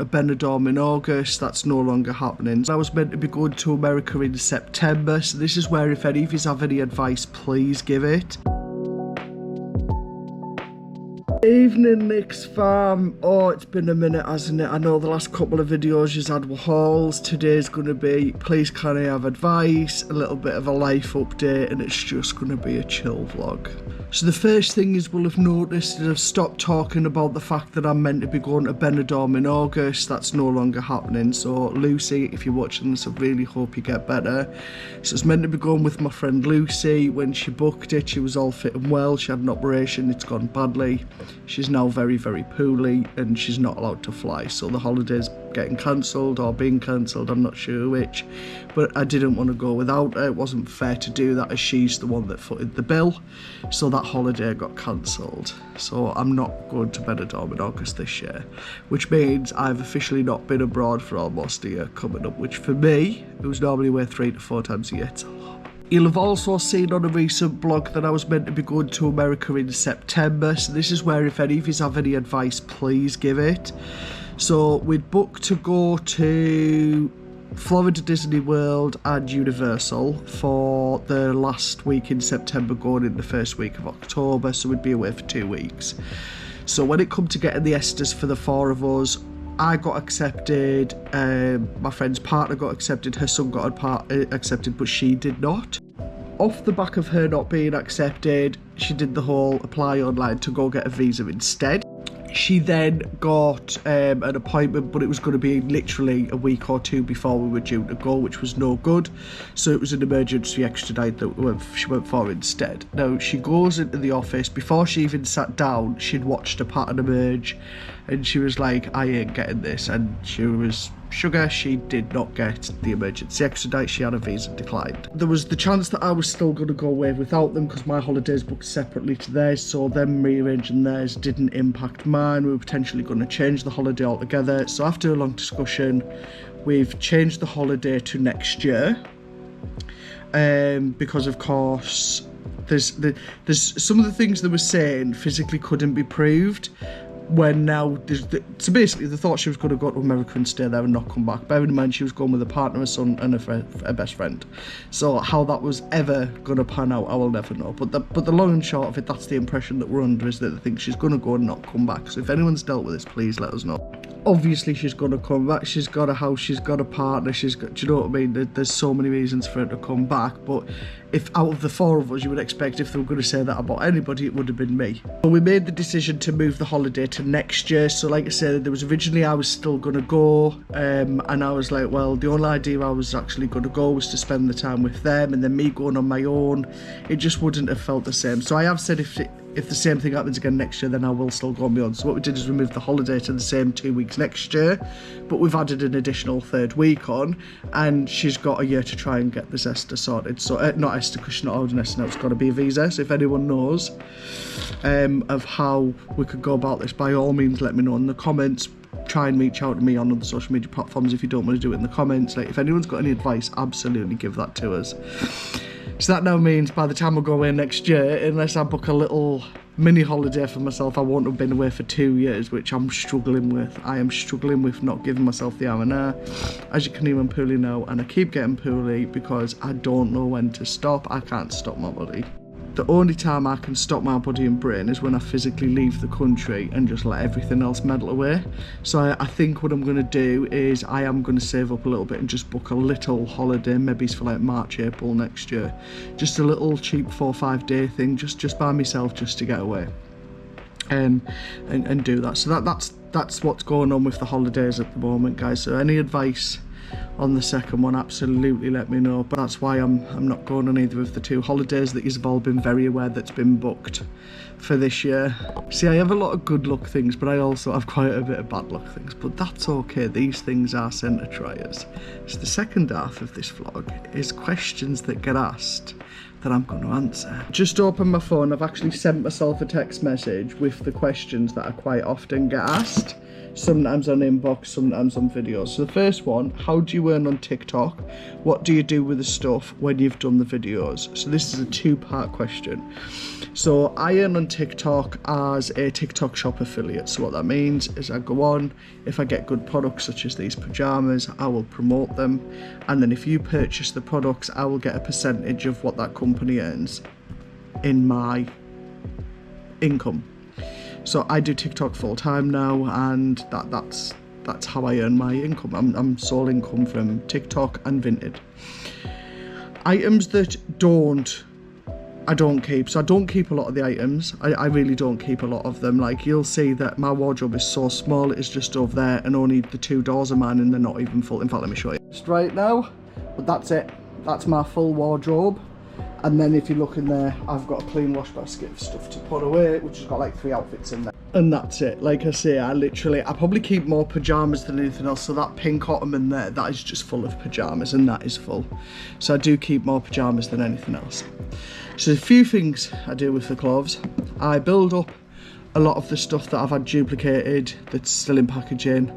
a Benidorm in August. That's no longer happening. I was meant to be going to America in September, so this is where if any of you have any advice, please give it. Evening, Nick's Farm. Oh, it's been a minute, hasn't it? I know the last couple of videos you've had were hauls. Today's going to be, please can I have advice, a little bit of a life update, and it's just going to be a chill vlog. So the first thing is, we'll have noticed that I've stopped talking about the fact that I'm meant to be going to Benidorm in August. That's no longer happening. So Lucy, if you're watching this, I really hope you get better. So it's meant to be going with my friend Lucy. When she booked it, she was all fit and well. She had an operation, it's gone badly. She's now very, very poorly and she's not allowed to fly. So the holiday's getting cancelled or being cancelled, I'm not sure which. But I didn't want to go without her. It wasn't fair to do that as she's the one that footed the bill. So that holiday got cancelled. So I'm not going to Benidorm in August this year, which means I've officially not been abroad for almost a year coming up, which for me, it was normally away 3 to 4 times a year. It's a lot. You'll have also seen on a recent blog that I was meant to be going to America in September. So this is where if any of you have any advice, please give it. So we'd booked to go to Florida Disney World and Universal for the last week in September, going in the first week of October. So we'd be away for 2 weeks. So when it come to getting the Estes for the 4 of us, I got accepted, my friend's partner got accepted, her son got accepted, but she did not. Off the back of her not being accepted, she did the whole apply online to go get a visa instead. She then got an appointment, but it was going to be literally a week or 2 before we were due to go, which was no good. So it was an emergency extradite that she went for instead. Now, she goes into the office. Before she even sat down, she'd watched a pattern emerge, and she was like, I ain't getting this. And she was sugar, she did not get the emergency extradite. She had a visa declined. There was the chance that I was still going to go away without them because my holidays booked separately to theirs, so them rearranging theirs didn't impact mine. We were potentially going to change the holiday altogether. So after a long discussion, we've changed the holiday to next year, because of course there's some of the things they were saying physically couldn't be proved. When now, so basically they thought she was going to go to America and stay there and not come back. Bearing in mind she was going with a partner, a son and a best friend. So how that was ever going to pan out, I will never know. But the long and short of it, that's the impression that we're under, is that they think she's going to go and not come back. So if anyone's dealt with this, please let us know. Obviously she's going to come back. She's got a house, she's got a partner, she's got, do you know what I mean? There's so many reasons for her to come back. But if out of the 4 of us, you would expect if they were going to say that about anybody, it would have been me. So we made the decision to move the holiday to next year. So like I said, there was originally I was still going to go, and I was like, well, the only idea I was actually going to go was to spend the time with them, and then me going on my own, it just wouldn't have felt the same. So I have said if the same thing happens again next year, then I will still go on my own. So what we did is we moved the holiday to the same 2 weeks next year, but we've added an additional 3rd week on, and she's got a year to try and get this Esther sorted. So not Esther, because she's not holding Esther now, it's got to be a visa. So if anyone knows of how we could go about this, by all means let me know in the comments. Try and reach out to me on other social media platforms if you don't want to do it in the comments. Like, if anyone's got any advice, absolutely give that to us. So that now means by the time I go away next year, unless I book a little mini holiday for myself, I won't have been away for 2 years, which I'm struggling with. I am struggling with not giving myself the R&R. As you can hear, I'm poorly now, and I keep getting poorly because I don't know when to stop. I can't stop my body. The only time I can stop my body and brain is when I physically leave the country and just let everything else meddle away. So I think what I'm going to do is I am going to save up a little bit and just book a little holiday, maybe it's for like March, April next year. Just a little cheap 4 or 5 day thing, just by myself, just to get away. And do that. So that's what's going on with the holidays at the moment, guys. So any advice on the second one, absolutely let me know. But that's why I'm not going on either of the 2 holidays that you've all been very aware that's been booked for this year. See, I have a lot of good luck things, but I also have quite a bit of bad luck things, but that's okay. These things are sent to try us. So the second half of this vlog is questions that get asked that I'm going to answer. Just open my phone. I've actually sent myself a text message with the questions that I quite often get asked. sometimes on inbox, sometimes on videos. So the first one, how do you earn on TikTok? What do you do with the stuff when you've done the videos? So this is a two-part question. So I earn on TikTok as a TikTok shop affiliate. So what that means is I go on, if I get good products such as these pajamas, I will promote them, and then if you purchase the products, I will get a percentage of what that company earns in my income. So I do TikTok full time now, and that's how I earn my income. I'm sole income from TikTok and Vinted. Items that I don't keep. So I don't keep a lot of the items. I really don't keep a lot of them. Like, you'll see that my wardrobe is so small, it's just over there, and only the 2 doors are mine, and they're not even full. In fact, let me show you. Just right now, but that's it. That's my full wardrobe. And then if you look in there, I've got a clean wash basket of stuff to put away, which has got like 3 outfits in there. And that's it. Like I say, I probably keep more pajamas than anything else. So that pink ottoman there, that is just full of pajamas, and that is full. So I do keep more pajamas than anything else. So there's a few things I do with the clothes. I build up a lot of the stuff that I've had duplicated, that's still in packaging,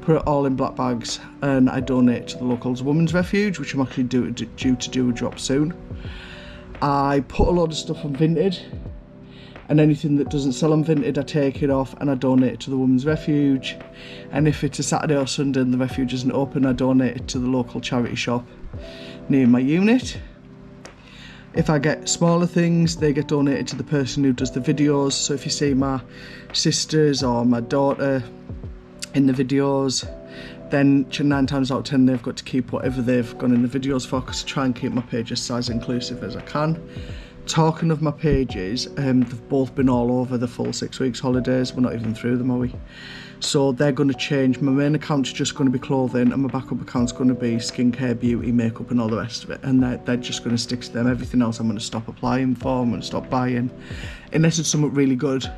put it all in black bags, and I donate to the local women's refuge, which I'm actually due to do a drop soon. I put a lot of stuff on Vinted, and anything that doesn't sell on Vinted, I take it off and I donate it to the women's refuge. And if it's a Saturday or Sunday and the refuge isn't open, I donate it to the local charity shop near my unit. If I get smaller things, they get donated to the person who does the videos. So if you see my sisters or my daughter in the videos, then 9 times out of 10 they've got to keep whatever they've gone in the videos for, because I try and keep my page as size inclusive as I can. Talking of my pages, they've both been all over the full 6 weeks holidays. We're not even through them, are we? So they're going to change. My main account's just going to be clothing, and my backup account's going to be skincare, beauty, makeup and all the rest of it, and they're just going to stick to them. Everything else I'm going to stop applying for, I'm going to stop buying, unless it's something really good.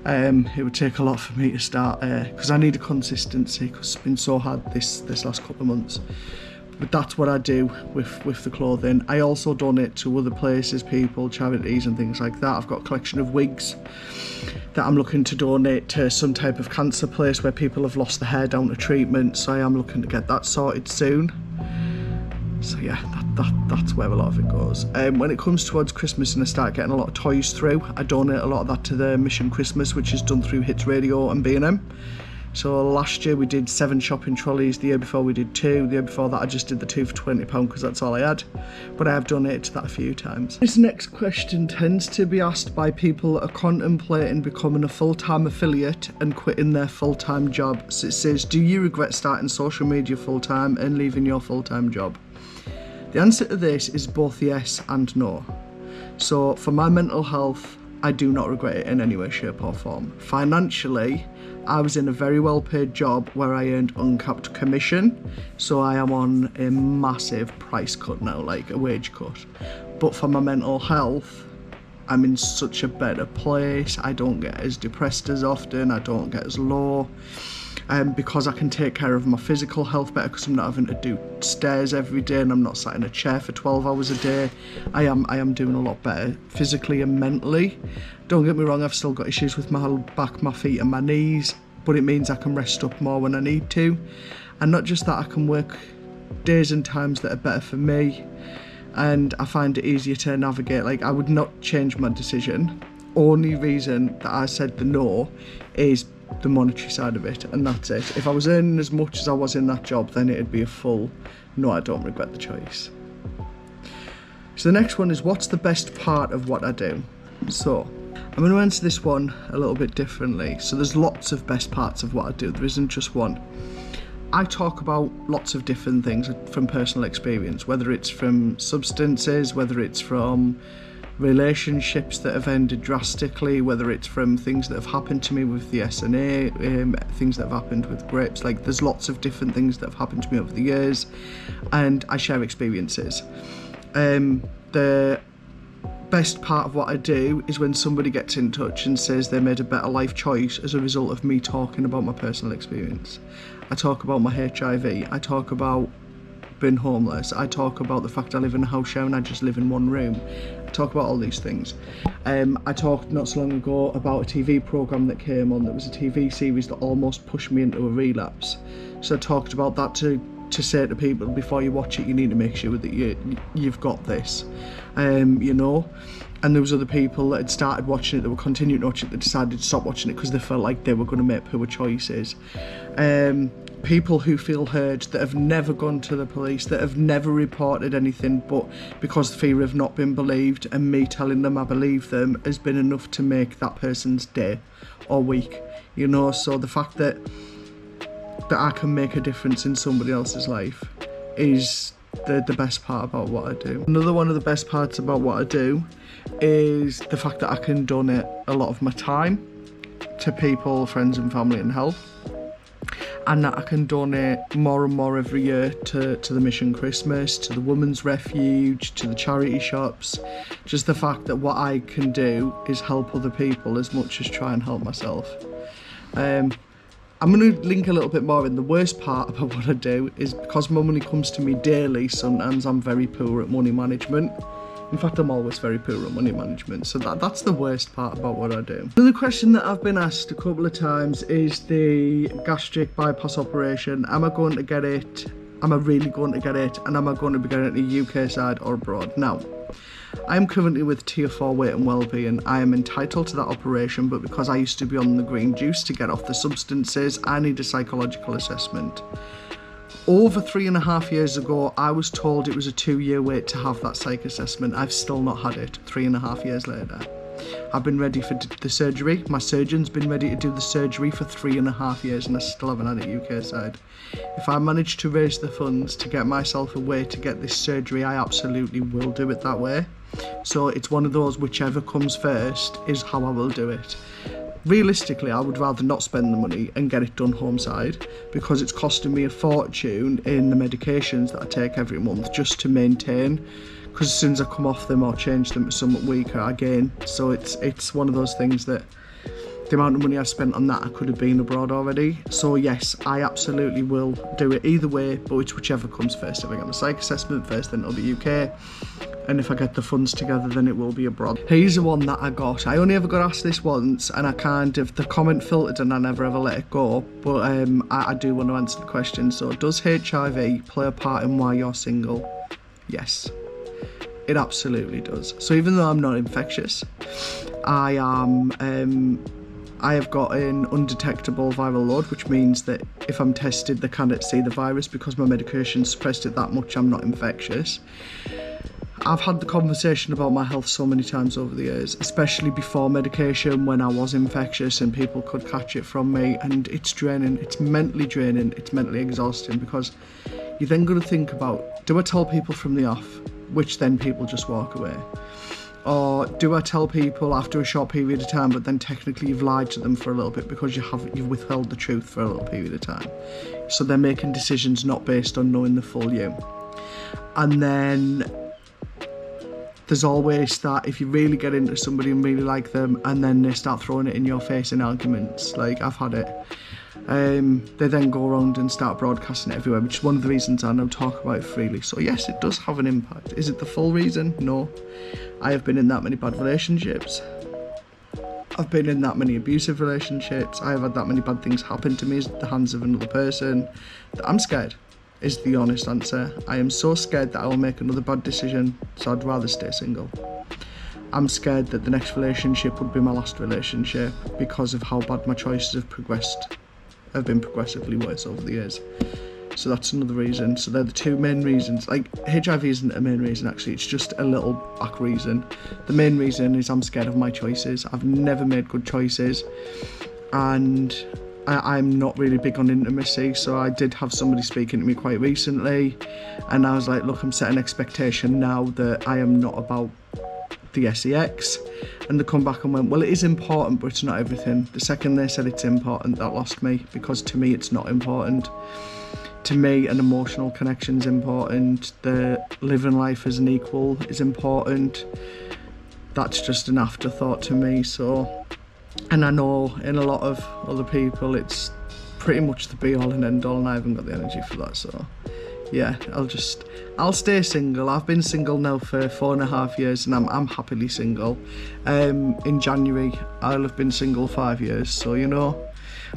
It would take a lot for me to start, because I need a consistency, because it's been so hard this last couple of months. But that's what I do with the clothing. I also donate to other places, people, charities and things like that. I've got a collection of wigs that I'm looking to donate to some type of cancer place where people have lost their hair down to treatment, so I am looking to get that sorted soon. So yeah, that's where a lot of it goes. When it comes towards Christmas and I start getting a lot of toys through, I donate a lot of that to the Mission Christmas, which is done through Hits Radio and B&M. So last year we did 7 shopping trolleys, the year before we did 2, the year before that I just did the 2 for £20 because that's all I had. But I have donated to that a few times. This next question tends to be asked by people that are contemplating becoming a full-time affiliate and quitting their full-time job. So it says, do you regret starting social media full-time and leaving your full-time job? The answer to this is both yes and no. So for my mental health, I do not regret it in any way, shape or form. Financially, I was in a very well paid job where I earned uncapped commission, so I am on a massive price cut now, like a wage cut. But for my mental health, I'm in such a better place. I don't get as depressed as often, I don't get as low. Because I can take care of my physical health better, because I'm not having to do stairs every day and I'm not sat in a chair for 12 hours a day. I am doing a lot better physically and mentally. Don't get me wrong, I've still got issues with my back, my feet and my knees, but it means I can rest up more when I need to. And not just that, I can work days and times that are better for me, and I find it easier to navigate. Like, I would not change my decision. Only reason that I said the no is the monetary side of it, and that's it. If I was earning as much as I was in that job, then it'd be a full no, I don't regret the choice. So the next one is, what's the best part of what I do? So I'm going to answer this one a little bit differently. So there's lots of best parts of what I do, there isn't just one. I talk about lots of different things from personal experience, whether it's from substances, whether it's from relationships that have ended drastically, whether it's from things that have happened to me with the SNA, things that have happened with grapes. Like, there's lots of different things that have happened to me over the years, and I share experiences. The best part of what I do is when somebody gets in touch and says they made a better life choice as a result of me talking about my personal experience. I talk about my HIV, I talk about been homeless. I talk about the fact I live in a house share and I just live in one room. I talk about all these things. I talked not so long ago about a TV programme that came on that was a TV series that almost pushed me into a relapse. So I talked about that to say to people, before you watch it, you need to make sure that you've got this, you know. And there was other people that had started watching it, that were continuing to watch it, that decided to stop watching it because they felt like they were going to make poor choices. People who feel heard, that have never gone to the police, that have never reported anything, but because the fear of not being believed and me telling them I believe them has been enough to make that person's day or week, you know. So the fact that I can make a difference in somebody else's life is the best part about what I do. Another one of the best parts about what I do is the fact that I can donate a lot of my time to people, friends and family and health, and that I can donate more and more every year to the Mission Christmas, to the Women's Refuge, to the charity shops. Just the fact that what I can do is help other people as much as try and help myself. I'm going to link a little bit more in. The worst part about what I do is because my money comes to me daily, sometimes I'm very poor at money management. In fact, I'm always very poor at money management, so that's the worst part about what I do. Another question that I've been asked a couple of times is the gastric bypass operation. Am I going to get it? Am I really going to get it? And am I going to be getting it in the UK side or abroad? Now, I am currently with Tier 4 Weight and Wellbeing. I am entitled to that operation, but because I used to be on the green juice to get off the substances, I need a psychological assessment. Over 3.5 years ago, I was told it was a 2-year wait to have that psych assessment. I've still not had it 3.5 years later. I've been ready for the surgery. My surgeon's been ready to do the surgery for 3.5 years and I still haven't had it UK side. If I manage to raise the funds to get myself a way to get this surgery, I absolutely will do it that way. So it's one of those, whichever comes first is how I will do it. Realistically, I would rather not spend the money and get it done home side, because it's costing me a fortune in the medications that I take every month just to maintain, because as soon as I come off them or change them to somewhat weaker, I gain. So it's one of those things that the amount of money I spent on that, I could have been abroad already. So yes, I absolutely will do it either way, but it's whichever comes first. If I get my psych assessment first, then it'll be UK. And if I get the funds together, then it will be abroad. Here's the one that I got. I only ever got asked this once, and I kind of, the comment filtered and I never ever let it go. But I do want to answer the question. So, does HIV play a part in why you're single? Yes, it absolutely does. So even though I'm not infectious, I have got an undetectable viral load, which means that if I'm tested, they cannot see the virus because my medication suppressed it that much. I'm not infectious. I've had the conversation about my health so many times over the years, especially before medication when I was infectious and people could catch it from me, and it's draining, it's mentally draining, it's mentally exhausting, because you then got to think about, do I tell people from the off, which then people just walk away? Or do I tell people after a short period of time, but then technically you've lied to them for a little bit because you've withheld the truth for a little period of time? So they're making decisions not based on knowing the full you. And then there's always that, if you really get into somebody and really like them, and then they start throwing it in your face in arguments, like I've had it. They then go around and start broadcasting it everywhere, which is one of the reasons I now talk about it freely. So yes, it does have an impact. Is it the full reason? No. I have been in that many bad relationships. I've been in that many abusive relationships. I have had that many bad things happen to me at the hands of another person. I'm scared, is the honest answer. I am so scared that I will make another bad decision, so I'd rather stay single. I'm scared that the next relationship would be my last relationship because of how bad my choices have been progressively worse over the years. So that's another reason. So they're the two main reasons. Like, HIV isn't a main reason actually, it's just a little back reason. The main reason is I'm scared of my choices. I've never made good choices, and I'm not really big on intimacy, so I did have somebody speaking to me quite recently, and I was like, look, I'm setting expectation now that I am not about the sex, and they come back and went, well, it is important, but it's not everything. The second they said it's important, that lost me, because to me it's not important. To me, an emotional connection is important. The living life as an equal is important. That's just an afterthought to me. So, and I know in a lot of other people it's pretty much the be all and end all, and I haven't got the energy for that. So yeah, I'll stay single. I've been single now for 4.5 years, and I'm happily single. In January, I'll have been single 5 years, so you know,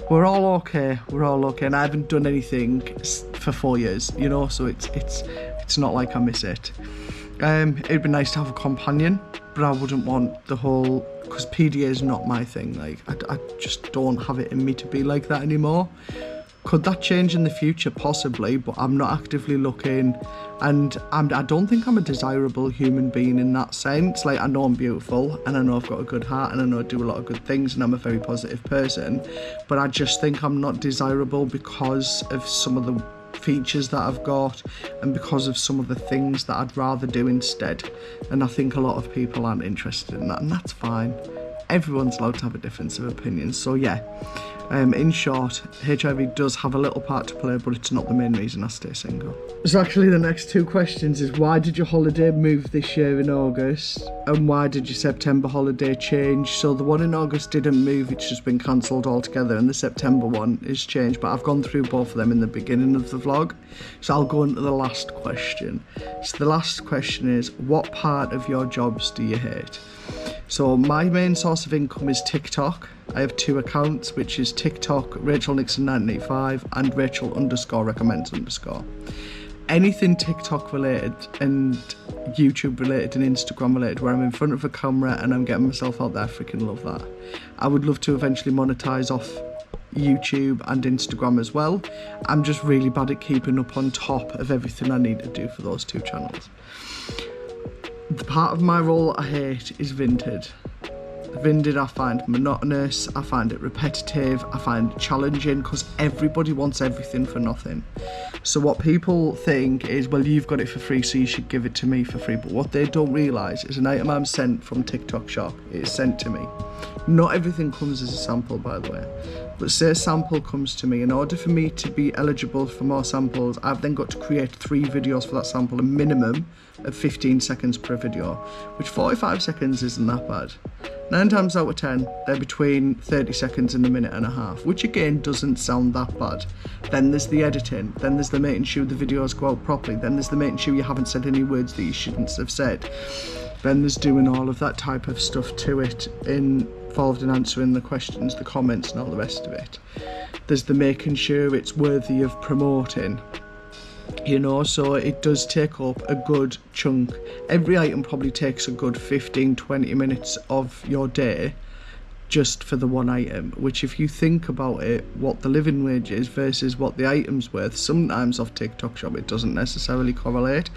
we're all okay. We're all okay, and I haven't done anything for 4 years, you know, so it's not like I miss it. It'd be nice to have a companion, but I wouldn't want the whole, because PDA is not my thing. Like, I just don't have it in me to be like that anymore. Could that change in the future? Possibly, but I'm not actively looking, and I don't think I'm a desirable human being in that sense. Like, I know I'm beautiful, and I know I've got a good heart, and I know I do a lot of good things, and I'm a very positive person, but I just think I'm not desirable because of some of the features that I've got, and because of some of the things that I'd rather do instead. And I think a lot of people aren't interested in that, and that's fine. Everyone's allowed to have a difference of opinion. So yeah, in short, HIV does have a little part to play, but it's not the main reason I stay single. So actually the next two questions is, why did your holiday move this year in August, and why did your September holiday change? So the one in August didn't move, it's just been cancelled altogether, and the September one is changed, but I've gone through both of them in the beginning of the vlog, so I'll go into the last question. So the last question is, what part of your jobs do you hate? So my main source of income is TikTok. I have 2 accounts, which is TikTok Rachel Nixon 1985 and Rachel _recommends_. Anything TikTok related and YouTube related and Instagram related where I'm in front of a camera and I'm getting myself out there, I freaking love that. I would love to eventually monetize off YouTube and Instagram as well. I'm just really bad at keeping up on top of everything I need to do for those 2 channels. The part of my role I hate is Vinted. Vinted I find monotonous, I find it repetitive, I find it challenging, because everybody wants everything for nothing. So what people think is, well, you've got it for free, so you should give it to me for free. But what they don't realise is an item I'm sent from TikTok Shop, it's sent to me. Not everything comes as a sample, by the way. But say a sample comes to me, in order for me to be eligible for more samples, I've then got to create 3 videos for that sample, a minimum of 15 seconds per video, which 45 seconds isn't that bad. 9 times out of 10, they're between 30 seconds and a minute and a half, which again doesn't sound that bad. Then there's the editing, then there's the making sure the videos go out properly, then there's the making sure you haven't said any words that you shouldn't have said. Then there's doing all of that type of stuff to it, involved in answering the questions, the comments and all the rest of it. There's the making sure it's worthy of promoting. You know, so it does take up a good chunk. Every item probably takes a good 15-20 minutes of your day just for the one item, which if you think about it, what the living wage is versus what the item's worth, sometimes off TikTok Shop it doesn't necessarily correlate.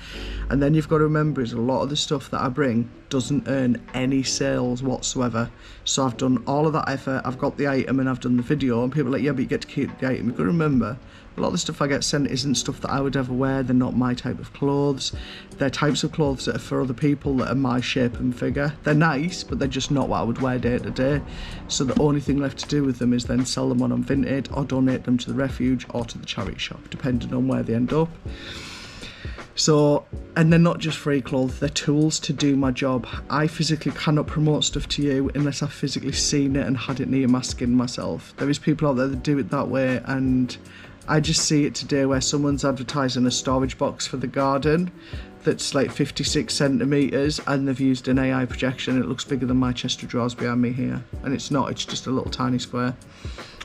And then you've got to remember is a lot of the stuff that I bring doesn't earn any sales whatsoever. So I've done all of that effort, I've got the item and I've done the video, and people are like, yeah, but you get to keep the item. You've got to remember, a lot of the stuff I get sent isn't stuff that I would ever wear. They're not my type of clothes. They're types of clothes that are for other people that are my shape and figure. They're nice, but they're just not what I would wear day to day. So the only thing left to do with them is then sell them on Vinted or donate them to the refuge or to the charity shop, depending on where they end up. So, and they're not just free clothes, they're tools to do my job. I physically cannot promote stuff to you unless I've physically seen it and had it near my skin myself. There is people out there that do it that way, and I just see it today where someone's advertising a storage box for the garden that's like 56 centimetres and they've used an AI projection. It looks bigger than my chest of drawers behind me here, and it's not, it's just a little tiny square.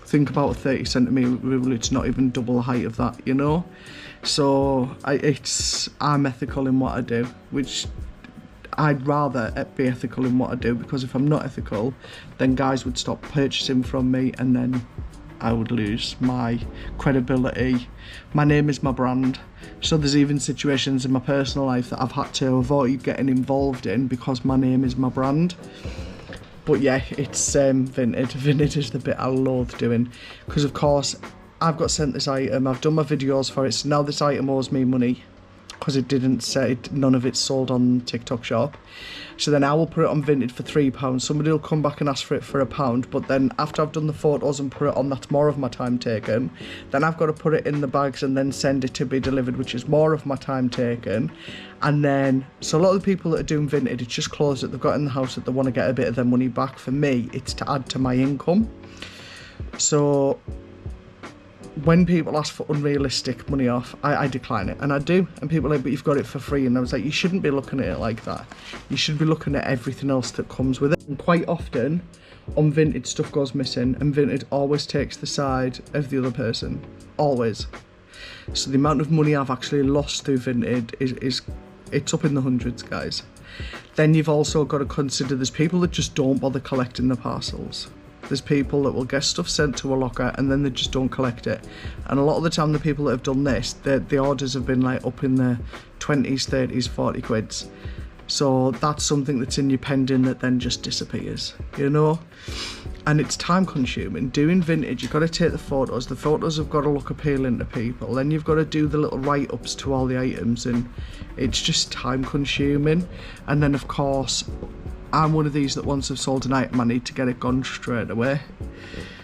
Think about a 30 centimetre rule, it's not even double the height of that, you know? So I'm ethical in what I do, which I'd rather be ethical in what I do, because if I'm not ethical, then guys would stop purchasing from me and then I would lose my credibility. My name is my brand. So there's even situations in my personal life that I've had to avoid getting involved in because my name is my brand. But yeah, it's Vinted. Vinted is the bit I loathe doing, because of course I've got sent this item, I've done my videos for it, so now this item owes me money because it didn't say it, none of it's sold on TikTok Shop. So then I will put it on Vinted for £3. Somebody will come back and ask for it for £1, but then after I've done the photos and put it on, that's more of my time taken. Then I've got to put it in the bags and then send it to be delivered, which is more of my time taken. And then, so a lot of the people that are doing Vinted, it's just clothes that they've got in the house that they want to get a bit of their money back. For me, it's to add to my income. So when people ask for unrealistic money off, I decline it, and I do. And people are like, but you've got it for free. And I was like, you shouldn't be looking at it like that. You should be looking at everything else that comes with it. And quite often, unvintage stuff goes missing, and Vinted always takes the side of the other person. Always. So the amount of money I've actually lost through Vinted is it's up in the hundreds, guys. Then you've also got to consider there's people that just don't bother collecting the parcels. There's people that will get stuff sent to a locker and then they just don't collect it. And a lot of the time the people that have done this, the orders have been like up in the 20s, 30s, 40 quids. So that's something that's in your pending that then just disappears, you know? And it's time consuming. Doing vintage, you've got to take the photos have got to look appealing to people, then you've got to do the little write-ups to all the items, and it's just time consuming. And then of course, I'm one of these that once I've sold an item, I need to get it gone straight away.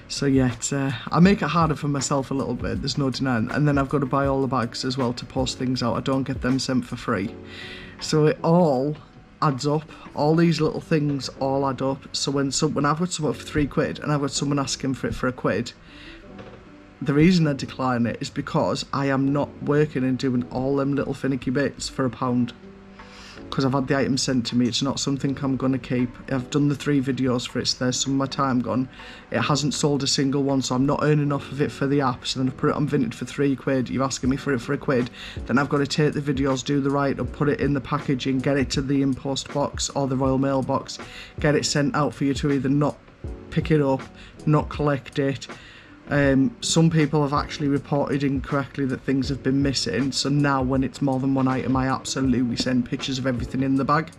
So yeah, I make it harder for myself a little bit, there's no denying. And then I've got to buy all the bags as well to post things out. I don't get them sent for free. So it all adds up. All these little things all add up. So when I've got someone for £3 and I've got someone asking for it for £1, the reason I decline it is because I am not working and doing all them little finicky bits for £1. Because I've had the item sent to me, it's not something I'm going to keep. I've done the 3 videos for it, so there's some of my time gone. It hasn't sold a single one, so I'm not earning off of it for the app. So then I've put it on Vinted for £3, you're asking me for it for £1. Then I've got to take the videos, do the write-up, put it in the packaging, get it to the InPost box or the Royal Mail box, get it sent out for you to either not pick it up, not collect it. Some people have actually reported incorrectly that things have been missing, so now when it's more than one item, I absolutely send pictures of everything in the bag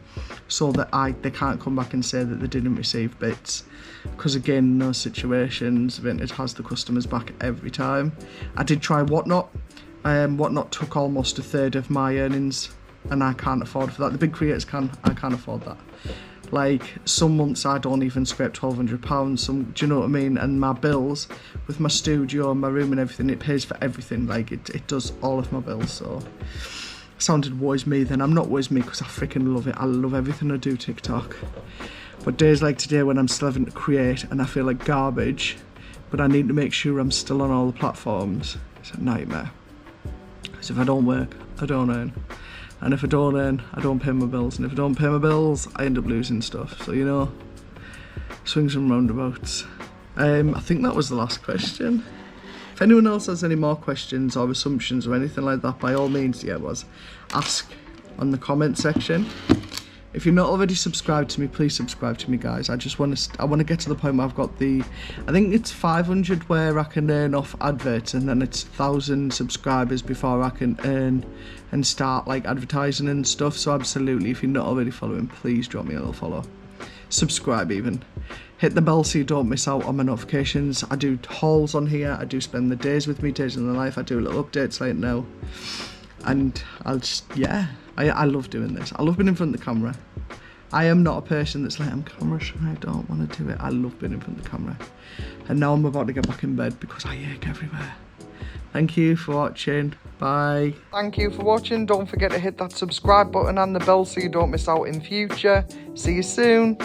so that they can't come back and say that they didn't receive bits, because again, in those situations, Vinted has the customers back every time. I did try Whatnot. Whatnot took almost 1/3 of my earnings, and I can't afford for that. The big creators can, I can't afford that. Like, some months I don't even scrape £1,200, do you know what I mean? And my bills, with my studio and my room and everything, it pays for everything. Like, it does all of my bills, so... Sounded woes me then. I'm not woes me because I freaking love it. I love everything I do TikTok. But days like today when I'm still having to create and I feel like garbage, but I need to make sure I'm still on all the platforms, it's a nightmare. Because if I don't work, I don't earn. And if I don't earn, I don't pay my bills. And if I don't pay my bills, I end up losing stuff. So, you know, swings and roundabouts. I think that was the last question. If anyone else has any more questions or assumptions or anything like that, by all means, ask on the comment section. If you're not already subscribed to me, please subscribe to me, guys. I want to get to the point where I've got I think it's 500 where I can earn off adverts, and then it's 1,000 subscribers before I can earn and start like advertising and stuff. So absolutely, if you're not already following, please drop me a little follow. Subscribe even. Hit the bell so you don't miss out on my notifications. I do hauls on here. I do spend the days with me, days in the life. I do little updates like now. And I'll just, yeah, I love doing this. I love being in front of the camera. I am not a person that's like, I'm camera shy, I don't want to do it. I love being in front of the camera. And now I'm about to get back in bed because I ache everywhere. Thank you for watching. Bye. Thank you for watching. Don't forget to hit that subscribe button and the bell so you don't miss out in future. See you soon.